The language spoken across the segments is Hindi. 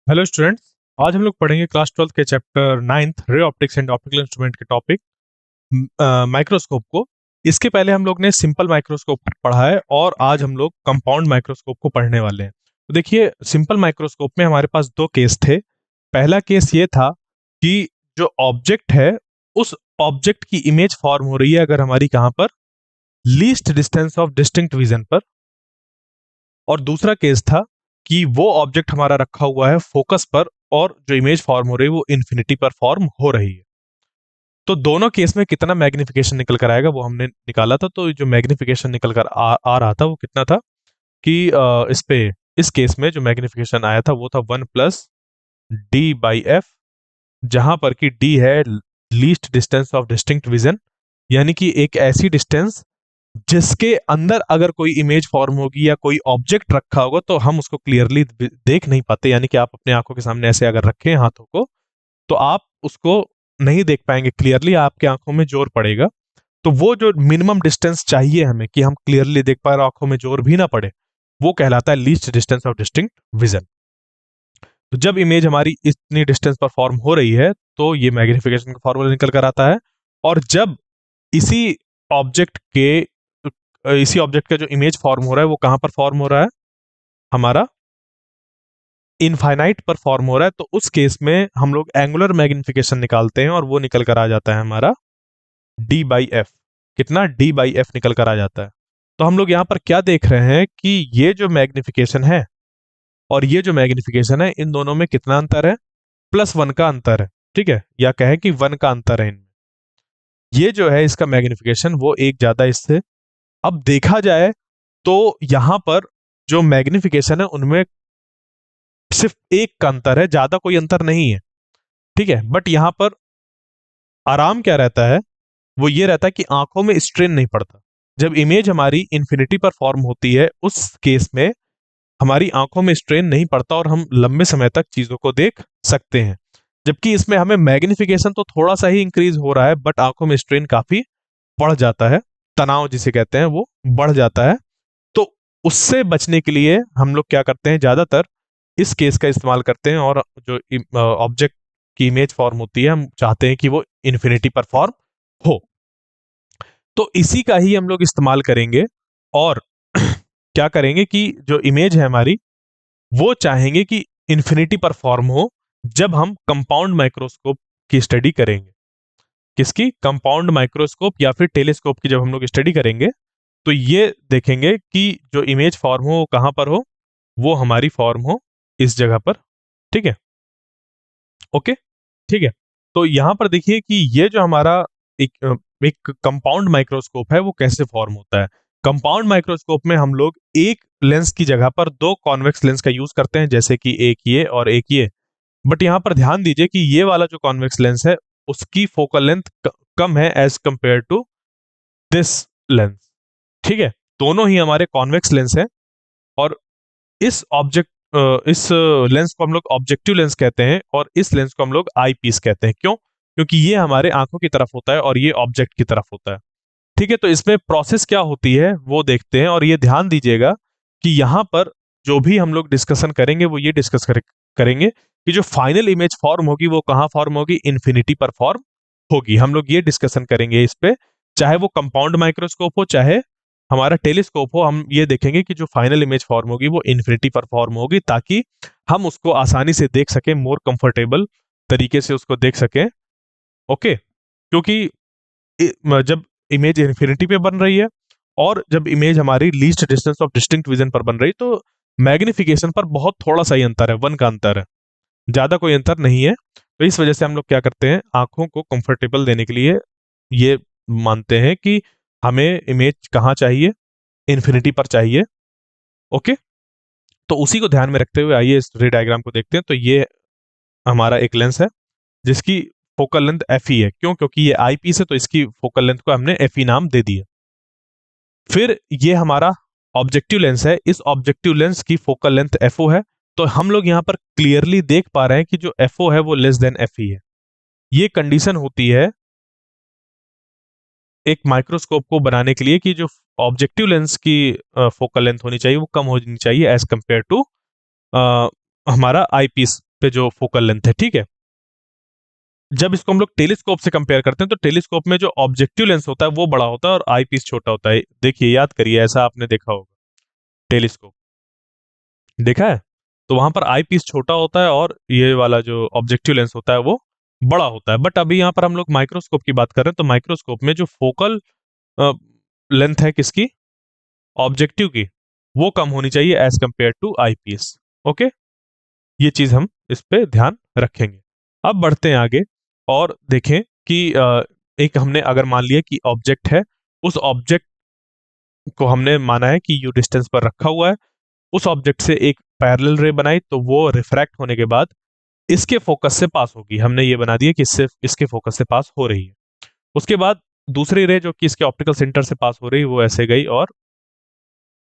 Hello students. आज हम लोग पढ़ेंगे क्लास 12 के chapter 9th ray optics and optical instrument के टॉपिक माइक्रोस्कोप को। इसके पहले हम लोग ने सिंपल माइक्रोस्कोप पढ़ा है और आज हम लोग कंपाउंड माइक्रोस्कोप को पढ़ने वाले हैं। तो देखिए, सिंपल माइक्रोस्कोप में हमारे पास दो केस थे। पहला केस ये था कि जो ऑब्जेक्ट है उस ऑब्जेक्ट की इमेज फॉर्म हो रही है अगर हमारी कहाँ पर, least distance of distinct vision पर। और दूसरा केस था कि वो ऑब्जेक्ट हमारा रखा हुआ है फोकस पर और जो इमेज फॉर्म हो रही है वो इन्फिनिटी पर फॉर्म हो रही है। तो दोनों केस में कितना मैग्निफिकेशन निकल कर आएगा वो हमने निकाला था। तो जो मैग्निफिकेशन निकल कर आ रहा था वो कितना था कि इस केस में जो मैग्निफिकेशन आया था वो था 1+d/f, जहां पर कि d है least distance of distinct vision, यानी कि एक ऐसी डिस्टेंस जिसके अंदर अगर कोई इमेज फॉर्म होगी या कोई ऑब्जेक्ट रखा होगा तो हम उसको क्लियरली देख नहीं पाते। यानी कि आप अपने आंखों के सामने ऐसे अगर रखें हाथों को तो आप उसको नहीं देख पाएंगे क्लियरली, आपके आंखों में जोर पड़ेगा। तो वो जो मिनिमम डिस्टेंस चाहिए हमें कि हम क्लियरली देख पाए और आंखों में जोर भी ना पड़े, वो कहलाता है least distance of distinct vision. तो जब इमेज हमारी इतनी डिस्टेंस पर फॉर्म हो रही है तो ये मैग्निफिकेशन का फॉर्मूला निकल कर आता है। और जब इसी ऑब्जेक्ट के इसी ऑब्जेक्ट का जो इमेज फॉर्म हो रहा है वो कहां पर फॉर्म हो रहा है, हमारा इनफाइनाइट पर फॉर्म हो रहा है, तो उस केस में हम लोग एंगुलर मैग्निफिकेशन निकालते हैं और वो निकल कर आ जाता है हमारा d/f। कितना? d/f निकल कर आ जाता है। तो हम लोग यहां पर क्या देख रहे हैं कि ये जो मैग्निफिकेशन है और ये जो मैग्निफिकेशन है, इन दोनों में कितना अंतर है? +1 का अंतर है। ठीक है, या कहे कि 1 का अंतर है इनमें। ये जो है इसका मैग्निफिकेशन वो एक ज्यादा इससे। अब देखा जाए तो यहां पर जो मैग्निफिकेशन है उनमें सिर्फ एक का अंतर है, ज्यादा कोई अंतर नहीं है। ठीक है, बट यहां पर आराम क्या रहता है, वो ये रहता है कि आंखों में स्ट्रेन नहीं पड़ता। जब इमेज हमारी इन्फिनिटी पर फॉर्म होती है उस केस में हमारी आंखों में स्ट्रेन नहीं पड़ता और हम लंबे समय तक चीजों को देख सकते हैं। जबकि इसमें हमें मैग्निफिकेशन तो थोड़ा सा ही इंक्रीज हो रहा है बट आंखों में स्ट्रेन काफी बढ़ जाता है, तनाव जिसे कहते हैं वो बढ़ जाता है। तो उससे बचने के लिए हम लोग क्या करते हैं, ज्यादातर इस केस का इस्तेमाल करते हैं और जो ऑब्जेक्ट की इमेज फॉर्म होती है हम चाहते हैं कि वो इन्फिनिटी पर फॉर्म हो। तो इसी का ही हम लोग इस्तेमाल करेंगे और क्या करेंगे कि जो इमेज है हमारी वो चाहेंगे कि इन्फिनिटी पर फॉर्म हो जब हम कंपाउंड माइक्रोस्कोप की स्टडी करेंगे। किसकी? कंपाउंड माइक्रोस्कोप या फिर टेलीस्कोप की जब हम लोग स्टडी करेंगे तो ये देखेंगे कि जो इमेज फॉर्म हो वो कहां पर हो, वो हमारी फॉर्म हो इस जगह पर। ठीक है, ओके, ठीक है। तो यहां पर देखिए कि ये जो हमारा एक कंपाउंड माइक्रोस्कोप है वो कैसे फॉर्म होता है। कंपाउंड माइक्रोस्कोप में हम लोग एक लेंस की जगह पर दो कॉन्वेक्स लेंस का यूज करते हैं, जैसे कि एक ये और एक ये। बट यहां पर ध्यान दीजिए कि ये वाला जो कॉन्वेक्स लेंस है उसकी फोकल लेंथ कम है as compare to this lens. ठीक है, दोनों ही हमारे कॉन्वेक्स लेंस है और इस लेंस को हम लोग ऑब्जेक्टिव लेंस कहते हैं और इस लेंस को हम लोग आई पीस कहते हैं। क्यों? क्योंकि ये हमारे आंखों की तरफ होता है और ये ऑब्जेक्ट की तरफ होता है। ठीक है, तो इसमें प्रोसेस क्या होती है वो देखते हैं और ये ध्यान दीजिएगा कि यहां पर जो भी हम लोग डिस्कशन करेंगे वो ये करेंगे कि जो फाइनल इमेज फॉर्म होगी वो कहां फॉर्म होगी, इन्फिनिटी पर फॉर्म होगी। हम लोग ये डिस्कशन करेंगे इस पे, चाहे वो कंपाउंड माइक्रोस्कोप हो चाहे हमारा टेलीस्कोप हो। हम ये देखेंगे कि जो फाइनल इमेज फॉर्म होगी वो इन्फिनिटी पर फॉर्म होगी ताकि हम उसको आसानी से देख सकें, मोर कंफर्टेबल तरीके से उसको देख सकें। ओके, क्योंकि जब इमेज इन्फिनिटी पे बन रही है और जब इमेज हमारी least distance of distinct vision पर बन रही है तो मैग्निफिकेशन पर बहुत थोड़ा सा ही अंतर है, 1 का अंतर है, ज्यादा कोई अंतर नहीं है। तो इस वजह से हम लोग क्या करते हैं, आंखों को कंफर्टेबल देने के लिए ये मानते हैं कि हमें इमेज कहाँ चाहिए, इन्फिनिटी पर चाहिए। ओके, तो उसी को ध्यान में रखते हुए आइए इस रे डायग्राम को देखते हैं। तो ये हमारा एक लेंस है जिसकी फोकल लेंथ एफ ई है। क्यों? क्योंकि ये आई पीस है तो इसकी फोकल लेंथ को हमने एफ ई नाम दे दिया। फिर ये हमारा ऑब्जेक्टिव लेंस है, इस ऑब्जेक्टिव लेंस की फोकल लेंथ एफ ओ है। तो हम लोग यहां पर क्लियरली देख पा रहे हैं कि जो एफ ओ है वो लेस देन एफ ई है। ये कंडीशन होती है एक माइक्रोस्कोप को बनाने के लिए कि जो ऑब्जेक्टिव लेंस की फोकल लेंथ होनी चाहिए वो कम होनी चाहिए एज कंपेयर टू हमारा आई पीस पे जो फोकल लेंथ है, ठीक है। जब इसको हम लोग टेलीस्कोप से कंपेयर करते हैं तो टेलीस्कोप में जो ऑब्जेक्टिव लेंस होता है वो बड़ा होता है और आई पीस छोटा होता है। देखिए, याद करिए, ऐसा आपने देखा होगा, टेलीस्कोप देखा है, तो वहां पर आई पीस छोटा होता है और ये वाला जो ऑब्जेक्टिव लेंस होता है वो बड़ा होता है। बट अभी यहाँ पर हम लोग माइक्रोस्कोप की बात कर रहे हैं, तो माइक्रोस्कोप में जो फोकल लेंथ है किसकी, ऑब्जेक्टिव की, वो कम होनी चाहिए as compare to eyepiece. Okay, ये चीज हम इस पे ध्यान रखेंगे। अब बढ़ते हैं आगे और देखें कि एक हमने अगर मान लिया कि ऑब्जेक्ट है, उस ऑब्जेक्ट को हमने माना है कि यू डिस्टेंस पर रखा हुआ है, उस ऑब्जेक्ट से एक पैरेलल रे बनाई, तो वो रिफ्रैक्ट होने के बाद इसके फोकस से पास होगी। हमने ये बना दिया कि इससे इसके फोकस से पास हो रही है। उसके बाद दूसरी रे जो कि इसके ऑप्टिकल सेंटर से पास हो रही है वो ऐसे गई और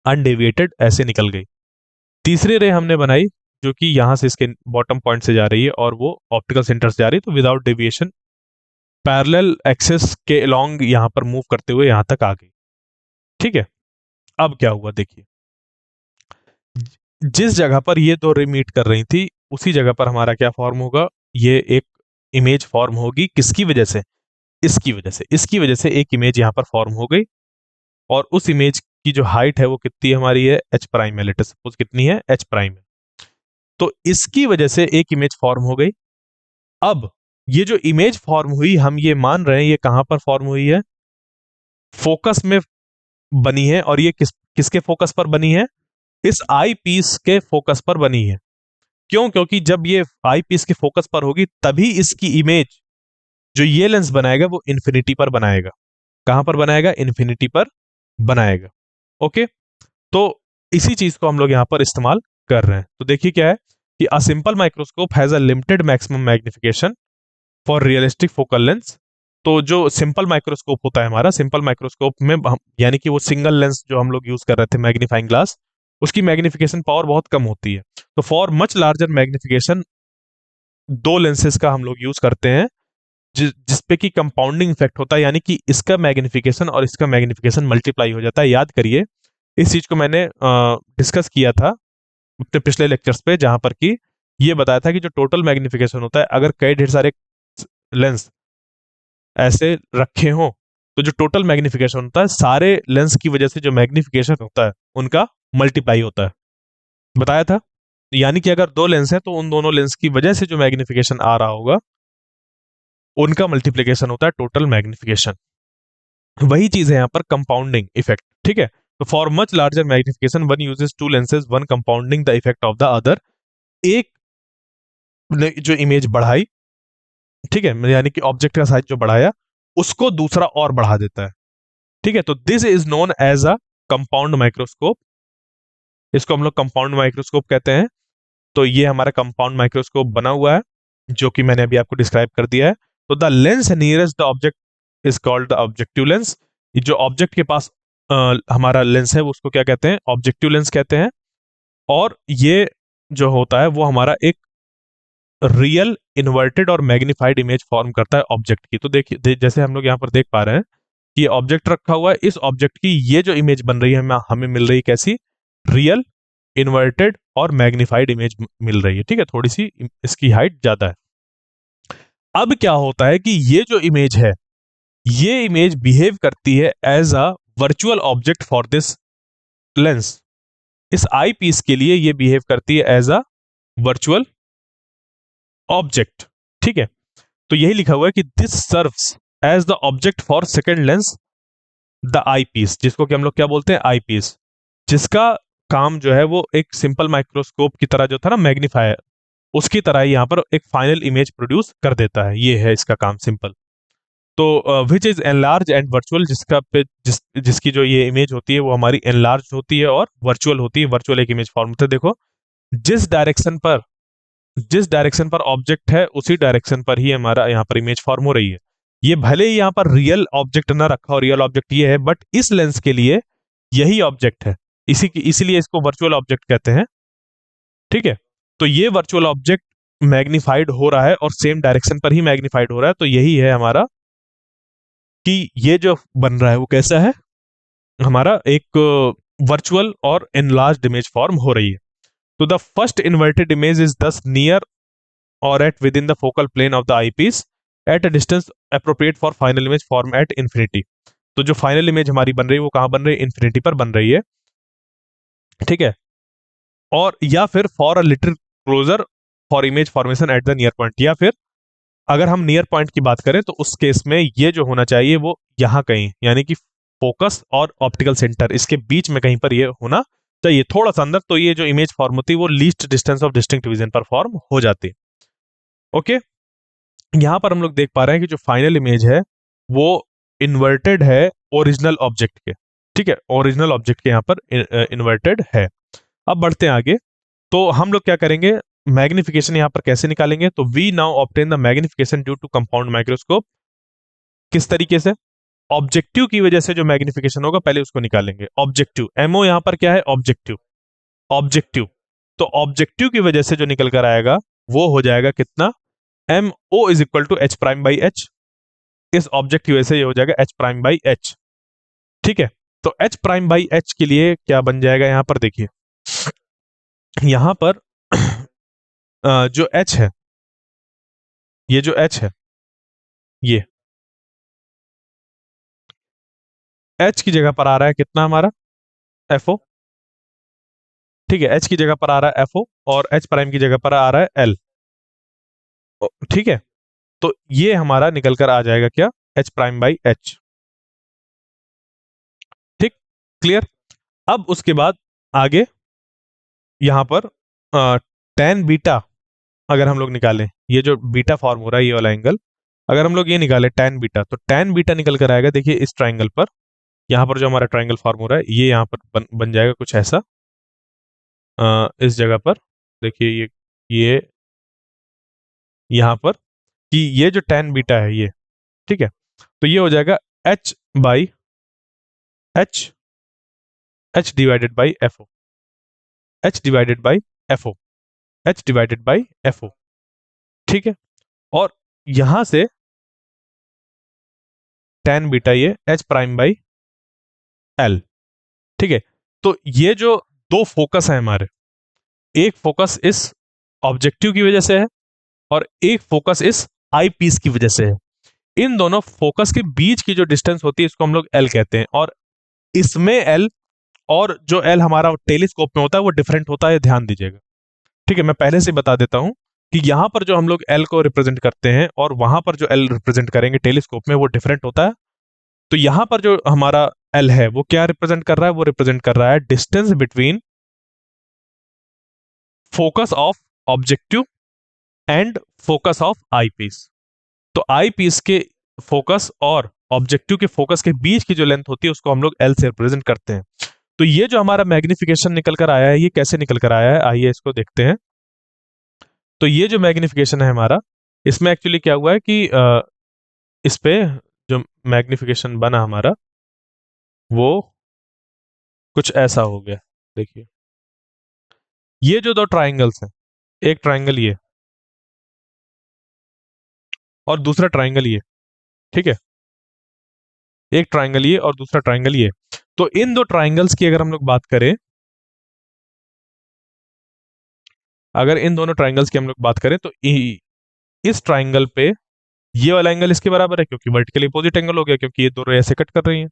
अनडेविएटेड ऐसे निकल गई। तीसरी रे हमने बनाई जो कि यहां से इसके बॉटम पॉइंट से जा रही है और वो ऑप्टिकल सेंटर से जा रही है, तो विदाउट डेविएशन पैरेलल एक्सेस के अलोंग यहां पर मूव करते हुए यहां तक आ गई। ठीक है, अब क्या हुआ देखिए, जिस जगह पर ये दो रे मीट कर रही थी उसी जगह पर हमारा क्या फॉर्म होगा, ये एक इमेज फॉर्म होगी। किसकी वजह से, इसकी वजह से एक इमेज यहां पर फॉर्म हो गई और उस इमेज की जो हाइट है वो कितनी हमारी है, एच प्राइम है। लेट अस सपोज कितनी है, एच प्राइम है। तो इसकी वजह से एक इमेज फॉर्म हो गई। अब ये जो इमेज फॉर्म हुई, हम ये मान रहे हैं ये कहां पर फॉर्म हुई है, फोकस में बनी है। और ये किसके फोकस पर बनी है, इस आई पीस के फोकस पर बनी है। क्यों, क्योंकि जब ये आई पीस के फोकस पर होगी तभी इसकी इमेज जो ये लेंस बनाएगा वो इन्फिनिटी पर बनाएगा। कहां पर बनाएगा, इन्फिनिटी पर बनाएगा। ओके, तो इसी चीज को हम लोग यहां पर इस्तेमाल कर रहे हैं। तो देखिए क्या है कि a simple microscope has a limited maximum magnification for realistic focal lens. तो जो सिंपल माइक्रोस्कोप होता है हमारा, सिंपल माइक्रोस्कोप में यानी कि वो सिंगल लेंस जो हम लोग यूज कर रहे थे मैग्नीफाइंग ग्लास, उसकी मैग्निफिकेशन पावर बहुत कम होती है। तो फॉर मच लार्जर मैग्निफिकेशन दो लेंसेज का हम लोग यूज करते हैं जिसपे कि कंपाउंडिंग इफेक्ट होता है, यानी कि इसका मैग्निफिकेशन और इसका मैग्निफिकेशन मल्टीप्लाई हो जाता है। याद करिए, इस चीज को मैंने डिस्कस किया था अपने पिछले लेक्चर्स पे, जहां पर कि ये बताया था कि जो टोटल मैग्निफिकेशन होता है, अगर कई ढेर सारे लेंस ऐसे रखे हों तो जो टोटल मैग्निफिकेशन होता है सारे लेंस की वजह से जो मैग्निफिकेशन होता है उनका मल्टीप्लाई होता है, बताया था। यानी कि अगर दो लेंस है तो उन दोनों लेंस की वजह से जो मैग्निफिकेशन आ रहा होगा उनका मल्टीप्लिकेशन होता है टोटल मैग्निफिकेशन। वही चीज है यहाँ पर कंपाउंडिंग इफेक्ट। ठीक है, तो for much larger magnification one uses to lenses, one compounding the effect of the other. एक ने जो इमेज बढ़ाई, ठीक है, यानी कि ऑब्जेक्ट का साइज जो बढ़ाया उसको दूसरा और बढ़ा देता है। ठीक है, तो this is known as a compound microscope. इसको हम लोग कंपाउंड माइक्रोस्कोप कहते हैं। तो ये हमारा कंपाउंड माइक्रोस्कोप बना हुआ है जो कि मैंने अभी आपको डिस्क्राइब कर दिया है। तो the lens nearest the object is called the objective lens. जो ऑब्जेक्ट के पास हमारा लेंस है वो उसको क्या कहते हैं, ऑब्जेक्टिव लेंस कहते हैं। और ये जो होता है वो हमारा एक रियल इन्वर्टेड और मैग्निफाइड इमेज फॉर्म करता है ऑब्जेक्ट की। तो देखिए, जैसे हम लोग यहाँ पर देख पा रहे हैं कि ऑब्जेक्ट रखा हुआ है, इस ऑब्जेक्ट की ये जो इमेज बन रही है हमें मिल रही है कैसी, रियल इन्वर्टेड और मैग्निफाइड इमेज मिल रही है। ठीक है, थोड़ी सी इसकी हाइट ज्यादा है। अब क्या होता है कि ये जो इमेज है, ये इमेज बिहेव करती है as a virtual object for this lens. इस आई पीस के लिए ये बिहेव करती है एज अ वर्चुअल ऑब्जेक्ट। ठीक है, तो यही लिखा हुआ है कि this serves as the object for second lens the eyepiece, जिसको कि हम लोग क्या बोलते हैं, आई पीस, जिसका काम जो है वो एक सिंपल माइक्रोस्कोप की तरह जो था ना मैग्नीफायर, उसकी तरह ही यहाँ पर एक फाइनल इमेज प्रोड्यूस कर देता है। ये है इसका काम, सिंपल। तो which is enlarge and virtual, जिसकी जो ये इमेज होती है वो हमारी एनलार्ज होती है और वर्चुअल होती है। वर्चुअल एक इमेज फॉर्म होता है। देखो, जिस डायरेक्शन पर ऑब्जेक्ट है उसी डायरेक्शन पर ही हमारा यहाँ पर इमेज फॉर्म हो रही है। ये भले ही यहाँ पर रियल ऑब्जेक्ट ना रखा हो, रियल ऑब्जेक्ट ये है, बट इस लेंस के लिए यही ऑब्जेक्ट है, इसीलिए इसको वर्चुअल ऑब्जेक्ट कहते हैं। ठीक है, तो ये वर्चुअल ऑब्जेक्ट मैग्निफाइड हो रहा है और सेम डायरेक्शन पर ही मैग्निफाइड हो रहा है। तो यही है हमारा कि ये जो बन रहा है वो कैसा है, हमारा एक वर्चुअल और एनलार्ज्ड इमेज फॉर्म हो रही है। तो the first inverted image is thus near और at within the focal plane of the eyepiece at a distance appropriate for final image form at infinity. तो जो फाइनल इमेज हमारी बन रही है वो कहाँ बन रही है, इन्फिनिटी पर बन रही है, ठीक है। और या फिर for a little closer for image formation eight the near point, या फिर अगर हम नियर पॉइंट की बात करें तो उस केस में ये जो होना चाहिए वो यहाँ कहीं, यानी कि फोकस और ऑप्टिकल सेंटर इसके बीच में कहीं पर ये होना चाहिए, थोड़ा सा अंदर, तो ये जो इमेज फॉर्म होती है वो least distance of distinct vision पर फॉर्म हो जाती है। ओके, यहाँ पर हम लोग देख पा रहे हैं कि जो फाइनल इमेज है वो इन्वर्टेड है ओरिजिनल ऑब्जेक्ट के, ठीक है, ओरिजिनल ऑब्जेक्ट के यहाँ पर इन्वर्टेड है। अब बढ़ते हैं आगे, तो हम लोग क्या करेंगे, मैग्निफिकेशन यहाँ पर कैसे निकालेंगे, तो we now obtain the magnification due to compound microscope. किस तरीके से, ऑब्जेक्टिव की वजह से जो मैग्निफिकेशन होगा पहले उसको निकालेंगे। ऑब्जेक्टिव, एमओ यहाँ पर क्या है, ऑब्जेक्टिव, ऑब्जेक्टिव, तो ऑब्जेक्टिव की वजह से जो निकल कर आएगा वो हो जाएगा कितना, M O is equal to H prime by H. इस ऑब्जेक्ट की वजह से ये हो जाएगा एच प्राइम बाई एच, ठीक है। तो एच प्राइम बाई एच के लिए क्या बन जाएगा, यहां पर देखिए, यहां पर जो एच है, ये जो एच है, ये एच की जगह पर आ रहा है कितना हमारा, एफ ओ, ठीक है, एच की जगह पर आ रहा है एफ ओ और एच प्राइम की जगह पर आ रहा है एल, ठीक है। तो ये हमारा निकल कर आ जाएगा क्या, एच प्राइम बाई एच, ठीक, क्लियर। अब उसके बाद आगे यहां पर टेन बीटा अगर हम लोग निकालें, ये जो बीटा फॉर्म हो रहा है ये वाला एंगल, अगर हम लोग ये निकाले टैन बीटा, तो टैन बीटा निकल कर आएगा, देखिए इस ट्राइंगल पर, यहाँ पर जो हमारा ट्राइंगल फॉर्म हो रहा है ये यहाँ पर बन जाएगा कुछ ऐसा, इस जगह पर देखिए, ये यहाँ पर, कि ये जो टैन बीटा है ये, ठीक है, तो ये हो जाएगा H by H, H divided by F O, H divided by F O, H divided by F O, ठीक है। और यहां से टैन बीटा ये एच प्राइम बाई एल, ठीक है। तो ये जो दो फोकस है हमारे, एक फोकस इस ऑब्जेक्टिव की वजह से है और एक फोकस इस आई पीस की वजह से है। इन दोनों फोकस के बीच की जो डिस्टेंस होती है इसको हम लोग एल कहते हैं, और इसमें एल और जो एल हमारा टेलीस्कोप में होता है वो डिफरेंट होता है, ध्यान दीजिएगा, ठीक है। मैं पहले से बता देता हूं कि यहां पर जो हम लोग एल को रिप्रेजेंट करते हैं और वहां पर जो एल रिप्रेजेंट करेंगे टेलीस्कोप में वो डिफरेंट होता है। तो यहां पर जो हमारा एल है वो क्या रिप्रेजेंट कर रहा है, वो रिप्रेजेंट कर रहा है distance between focus of objective and focus of eyepiece. तो आई पीस के फोकस और ऑब्जेक्टिव के फोकस के बीच की जो लेंथ होती है उसको हम लोग एल से रिप्रेजेंट करते हैं। तो ये जो हमारा मैग्निफिकेशन निकल कर आया है ये कैसे निकल कर आया है, आइए इसको देखते हैं। तो ये जो मैग्निफिकेशन है हमारा, इसमें एक्चुअली क्या हुआ है कि इस पे जो मैग्निफिकेशन बना हमारा वो कुछ ऐसा हो गया, देखिए ये जो दो ट्राइंगल्स हैं, एक ट्राइंगल ये और दूसरा ट्राइंगल ये, ठीक है, एक ट्राइंगल ये और दूसरा ट्राइंगल ये। तो इन दो ट्राइंगल्स की अगर हम लोग बात करें, अगर इन दोनों ट्राइंगल्स की हम लोग बात करें तो इस ट्राइंगल पे ये वाला एंगल इसके बराबर है क्योंकि वर्टिकली अपोजिट एंगल हो गया, क्योंकि ये दो रे ऐसे कट कर रही हैं,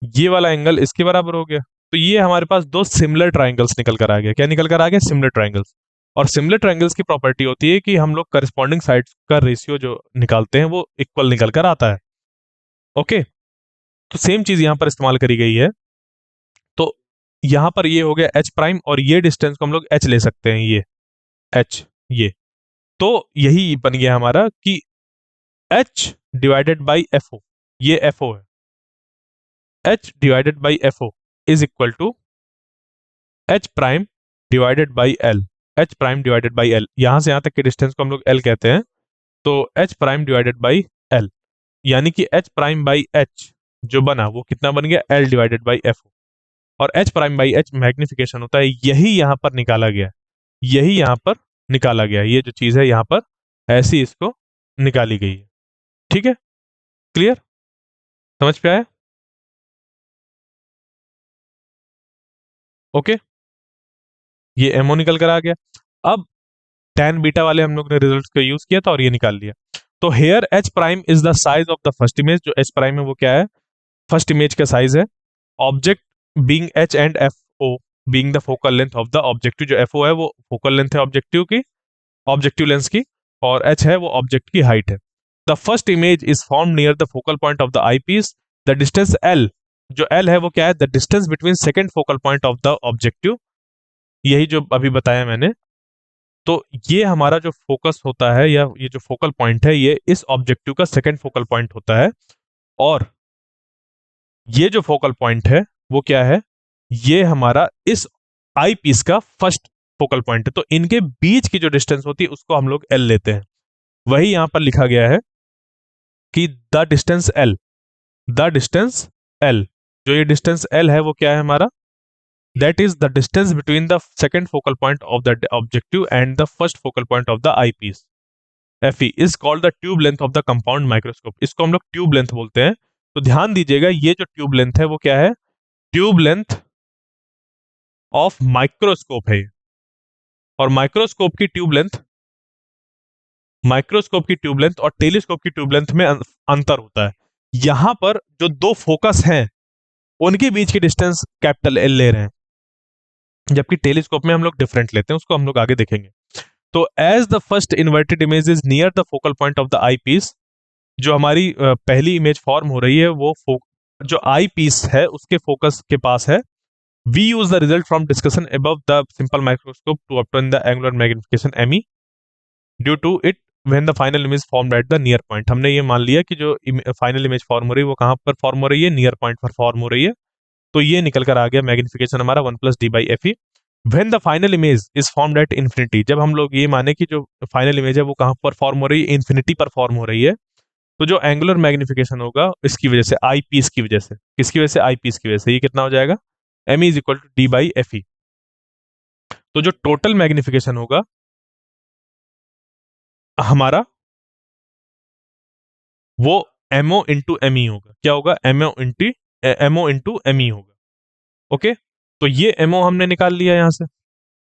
ये वाला एंगल इसके बराबर हो गया। तो ये हमारे पास दो सिमिलर ट्राइंगल्स निकल कर आ गया, क्या निकल कर आ गया, सिमिलर ट्राइंगल्स। और सिमिलर ट्राइंगल्स की प्रॉपर्टी होती है कि हम लोग करस्पॉन्डिंग साइड्स का रेशियो जो निकालते हैं वो इक्वल निकल कर आता है। ओके, तो सेम चीज यहां पर इस्तेमाल करी गई है। तो यहां पर ये हो गया एच प्राइम और ये डिस्टेंस को हम लोग एच ले सकते हैं, ये एच, ये, तो यही बन गया हमारा कि H divided by F O, ये एफ ओ है, H divided by F O is equal to H prime divided by L, H prime divided by L, यहां से यहां तक के डिस्टेंस को हम लोग एल कहते हैं, तो H prime divided by L, यानी कि एच प्राइम बाई एच जो बना वो कितना बन गया, एल डिवाइडेड बाई एफ, और H prime by H magnification होता है, यही यहां पर निकाला गया, यही यहां पर निकाला गया, ये जो चीज है यहां पर ऐसी इसको निकाली गई है, ठीक है, क्लियर, समझ पे आया, ओके, ये एमओ निकल कर आ गया। अब tan बीटा वाले हम लोग ने रिजल्ट को यूज किया था और ये निकाल लिया। तो here H prime is the size of the first image, जो एच प्राइम है वो क्या है, फर्स्ट इमेज का साइज है। Object being H and F O being the focal length of the objective, जो एफ ओ है वो फोकल लेंथ है ऑब्जेक्टिव की, ऑब्जेक्टिव लेंस की, और एच है वो ऑब्जेक्ट की हाइट है। The first image is form near the focal point of the eyepiece. The distance L, जो एल है वो क्या है, the distance between second focal point of the objective, यही जो अभी बताया मैंने। तो ये हमारा जो फोकस होता है या ये जो फोकल पॉइंट है ये इस ऑब्जेक्टिव का सेकेंड फोकल पॉइंट होता है, और ये जो फोकल पॉइंट है वो क्या है, ये हमारा इस आई पीस का फर्स्ट फोकल पॉइंट है। तो इनके बीच की जो डिस्टेंस होती है उसको हम लोग एल लेते हैं। वही यहां पर लिखा गया है कि the distance L, the distance L, जो ये डिस्टेंस एल है वो क्या है हमारा, that is the distance between the second focal point of the objective and the first focal point of the eyepiece. F is called the tube length of the compound microscope, इसको हम लोग ट्यूब लेंथ बोलते हैं। तो ध्यान दीजिएगा ये जो ट्यूब लेंथ है वो क्या है, ट्यूब लेंथ ऑफ माइक्रोस्कोप है। और माइक्रोस्कोप की ट्यूब लेंथ, माइक्रोस्कोप की ट्यूब लेंथ और टेलीस्कोप की ट्यूब लेंथ में अंतर होता है। यहां पर जो दो फोकस हैं उनके बीच की डिस्टेंस कैपिटल एल ले रहे हैं, जबकि टेलीस्कोप में हम लोग डिफरेंट लेते हैं, उसको हम लोग आगे देखेंगे। तो as the first inverted image is near the focal point of the eyepiece, जो हमारी पहली इमेज फॉर्म हो रही है वो जो आई पीस है उसके फोकस के पास है। We use the result from discussion above the simple microscope to obtain the angular magnification M E due to it when the final image formed at the near point. हमने ये मान लिया कि जो फाइनल इमेज फॉर्म हो रही है वो कहां पर फॉर्म हो रही है, नियर पॉइंट पर फॉर्म हो रही है। तो ये निकल कर आ गया मैग्निफिकेशन हमारा 1+d/fe। When the final image is formed at infinity, जब हम लोग ये माने कि जो फाइनल इमेज है वो कहां पर फॉर्म हो रही है, इन्फिनिटी पर फॉर्म हो रही है, तो जो एंगुलर मैग्निफिकेशन होगा इसकी वजह से, आई पीस की वजह से, किसकी वजह से, आई पीस की वजह से, ये कितना हो जाएगा, M is equal to d/fe। तो जो टोटल मैग्निफिकेशन होगा हमारा वो एमओ इंटू एम ई होगा। क्या होगा, एमओ इंटू एम ई होगा। ओके, तो ये एमओ हमने निकाल लिया यहां से,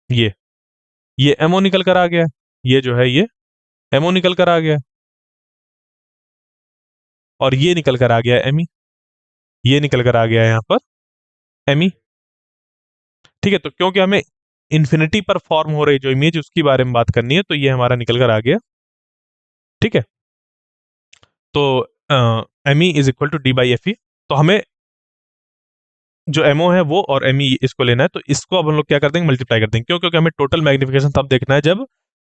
ये एमओ निकल कर आ गया, ये जो है ये एमओ निकल कर आ गया, और ये निकल कर आ गया एमई, ये निकल कर आ गया यहां पर एमई। ठीक है, तो क्योंकि हमें इन्फिनिटी पर फॉर्म हो रही जो इमेज उसकी बारे में बात करनी है, तो ये हमारा निकल कर आ गया। ठीक है, तो ME is equal to d/fe। तो हमें जो एमओ है वो और एमई इसको लेना है, तो इसको अब हम लोग क्या कर देंगे, मल्टीप्लाई कर देंगे। क्यों, क्योंकि हमें टोटल मैग्निफिकेशन तब देखना है जब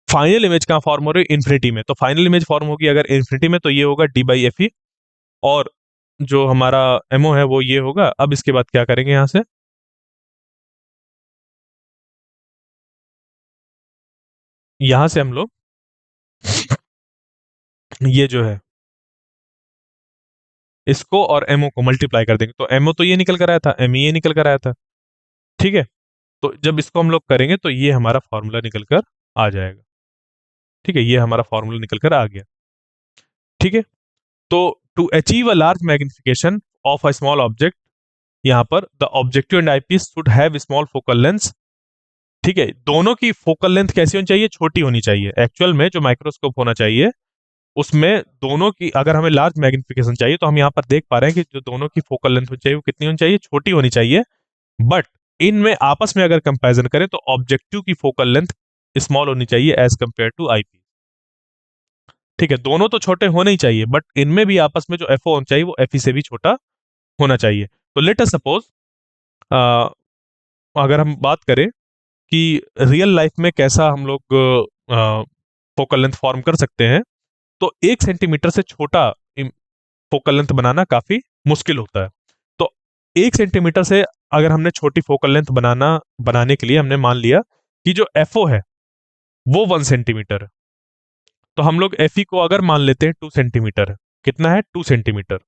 फाइनल इमेज कहां फॉर्म हो रही है, इन्फिनिटी में। तो फाइनल इमेज फॉर्म होगी अगर इन्फिनिटी में, तो ये होगा d/fe, और जो हमारा एमओ है वो ये होगा। अब इसके बाद क्या करेंगे, यहां से यहां से हम लोग ये जो है इसको और एमओ को मल्टीप्लाई कर देंगे। तो एमओ तो ये निकल कर आया था, एमई ये निकल कर आया था। ठीक है, तो जब इसको हम लोग करेंगे तो ये हमारा फॉर्मूला निकल कर आ जाएगा। ठीक है, ये हमारा फॉर्मूला निकल कर आ गया। ठीक है, तो to achieve a large magnification of a small object, यहां पर the objective and eyepiece should have small focal length. ठीक है, दोनों की फोकल लेंथ कैसी होनी चाहिए, छोटी होनी चाहिए। एक्चुअल में जो माइक्रोस्कोप होना चाहिए उसमें दोनों की, अगर हमें लार्ज मैग्निफिकेशन चाहिए तो हम यहाँ पर देख पा रहे हैं कि जो दोनों की फोकल लेंथ होनी चाहिए वो कितनी होनी चाहिए, छोटी होनी चाहिए। बट इनमें आपस में अगर कंपैरिजन करें तो ऑब्जेक्टिव की फोकल लेंथ स्मॉल होनी चाहिए एज कंपेयर टू आईपीस। ठीक है, दोनों तो छोटे होने ही चाहिए, बट इनमें भी आपस में जो एफओ होना चाहिए वो एफई से भी छोटा होना चाहिए। तो लेट अस सपोज, अगर हम बात करें कि रियल लाइफ में कैसा हम लोग फोकल लेंथ फॉर्म कर सकते हैं, तो 1 सेंटीमीटर से छोटा फोकल लेंथ बनाना काफी मुश्किल होता है। तो 1 सेंटीमीटर से अगर हमने छोटी फोकल लेंथ बनाने के लिए हमने मान लिया कि जो एफओ है वो 1 सेंटीमीटर है, तो हम लोग एफई को अगर मान लेते हैं 2 सेंटीमीटर है, कितना है, 2 सेंटीमीटर।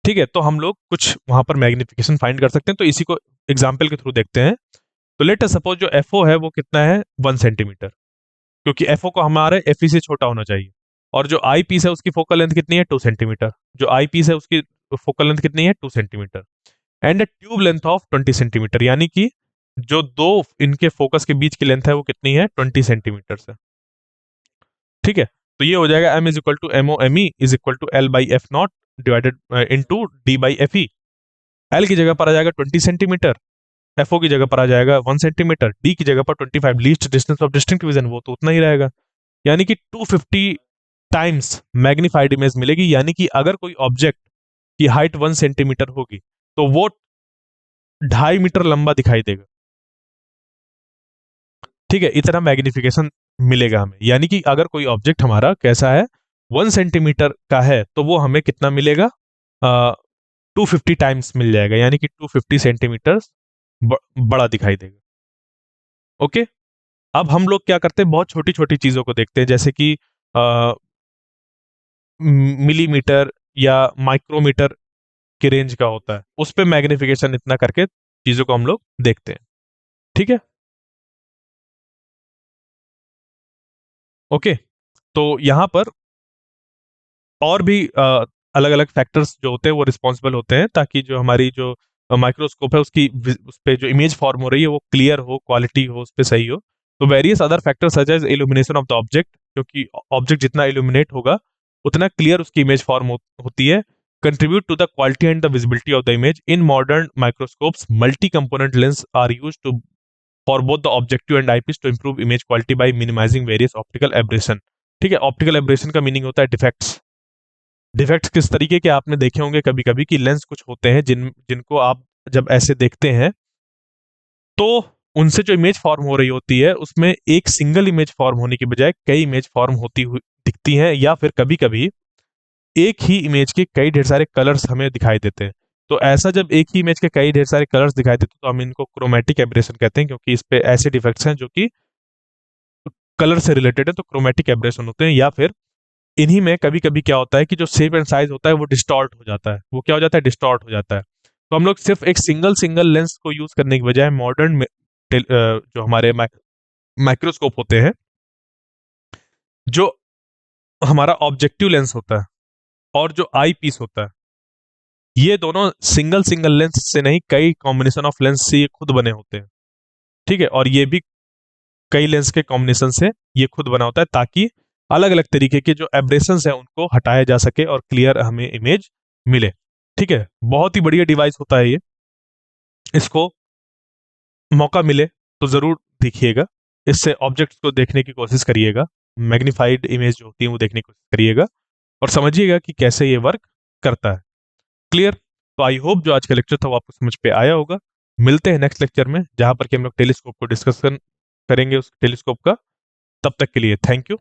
ठीक है, तो हम लोग कुछ वहां पर मैग्निफिकेशन फाइंड कर सकते हैं, तो इसी को एग्जाम्पल के थ्रू देखते हैं। तो लेट अस सपोज जो एफओ है वो कितना है, 1 सेंटीमीटर, क्योंकि एफओ को हमारे एफई से छोटा होना चाहिए। और जो आई पीस है उसकी फोकल लेंथ कितनी है, 2 सेंटीमीटर। जो आई पीस है उसकी फोकल लेंथ कितनी है, 2 centimetre. And tube length of 20 centimetre, यानी कि जो दो इनके फोकस के बीच की लेंथ है वो कितनी है, 20 सेंटीमीटर है। ठीक है, तो ये हो जाएगा m is equal to M O M E is equal to L by F naught divided into D by F E. L की जगह पर आ जाएगा 20 सेंटीमीटर, एफ ओ की जगह पर आ जाएगा 1 सेंटीमीटर, डी की जगह पर 25, least distance of distinct division वो तो उतना ही रहेगा। यानी कि 250 टाइम्स मैग्नीफाइड इमेज मिलेगी। यानी कि अगर कोई ऑब्जेक्ट की हाइट 1 सेंटीमीटर होगी तो वो 2.5 मीटर लंबा दिखाई देगा। ठीक है, इतना मैग्निफिकेशन मिलेगा हमें। यानी कि अगर कोई ऑब्जेक्ट हमारा कैसा है, 1 सेंटीमीटर का है, तो वो हमें कितना मिलेगा, 250 टाइम्स मिल जाएगा, यानी कि 250 सेंटीमीटर बड़ा दिखाई देगा। ओके, अब हम लोग क्या करते हैं, बहुत छोटी छोटी चीजों को देखते हैं, जैसे कि मिलीमीटर या माइक्रोमीटर की रेंज का होता है, उस पे मैग्निफिकेशन इतना करके चीजों को हम लोग देखते हैं। ठीक है, ओके, तो यहां पर और भी अलग अलग फैक्टर्स जो होते हैं वो रिस्पॉन्सिबल होते हैं, ताकि जो हमारी जो माइक्रोस्कोप है उसकी उस पे जो इमेज फॉर्म हो रही है वो क्लियर हो, क्वालिटी हो, उस पे सही हो। तो various other factors such as illumination of the object, क्योंकि ऑब्जेक्ट जितना इल्यूमिनेट होगा उतना क्लियर उसकी इमेज फॉर्म होती है, contribute to the quality and the visibility of the image. In modern microscopes multi component lens are use to for both the objective and eyepiece to improve image quality by minimising various optical aberration. ठीक है, ऑप्टिकल एब्रेशन का मीनिंग होता है डिफेक्ट्स। डिफेक्ट्स किस तरीके के आपने देखे होंगे कभी कभी कि लेंस कुछ होते हैं जिनको आप जब ऐसे देखते हैं तो उनसे जो इमेज फॉर्म हो रही होती है उसमें एक सिंगल इमेज फॉर्म होने की बजाय कई इमेज फॉर्म होती हुई दिखती हैं, या फिर कभी कभी एक ही इमेज के कई ढेर सारे कलर्स हमें दिखाई देते हैं। तो ऐसा जब एक ही इमेज के कई ढेर सारे कलर्स दिखाई देते हैं तो हम इनको क्रोमेटिक एब्रेशन कहते हैं, क्योंकि इस पे ऐसे डिफेक्ट्स हैं जो कि कलर से रिलेटेड है, तो क्रोमेटिक एब्रेशन होते हैं। या फिर इन्हीं में कभी कभी क्या होता है कि जो शेप एंड साइज होता है वो डिस्टॉर्ट हो जाता है, वो क्या हो जाता है, डिस्टॉर्ट हो जाता है। तो हम लोग सिर्फ एक सिंगल सिंगल लेंस को यूज करने की बजाय मॉडर्न जो हमारे माइक्रोस्कोप होते हैं, जो हमारा ऑब्जेक्टिव लेंस होता है और जो आई पीस होता है, ये दोनों सिंगल सिंगल लेंस से नहीं कई कॉम्बिनेशन ऑफ लेंस से ये खुद बने होते हैं। ठीक है, और ये भी कई लेंस के कॉम्बिनेशन से ये खुद बना होता है, ताकि अलग अलग तरीके के जो एब्रेशंस हैं उनको हटाया जा सके और क्लियर हमें इमेज मिले। ठीक है, बहुत ही बढ़िया डिवाइस होता है ये, इसको मौका मिले तो जरूर देखिएगा, इससे ऑब्जेक्ट्स को देखने की कोशिश करिएगा, मैग्नीफाइड इमेज जो होती है वो देखने की कोशिश करिएगा और समझिएगा कि कैसे ये वर्क करता है। क्लियर? तो आई होप जो आज का लेक्चर था वो आपको समझ पे आया होगा। मिलते हैं नेक्स्ट लेक्चर में, जहां पर कि हम लोग टेलीस्कोप को डिस्कशन करेंगे, उस टेलीस्कोप का। तब तक के लिए थैंक यू।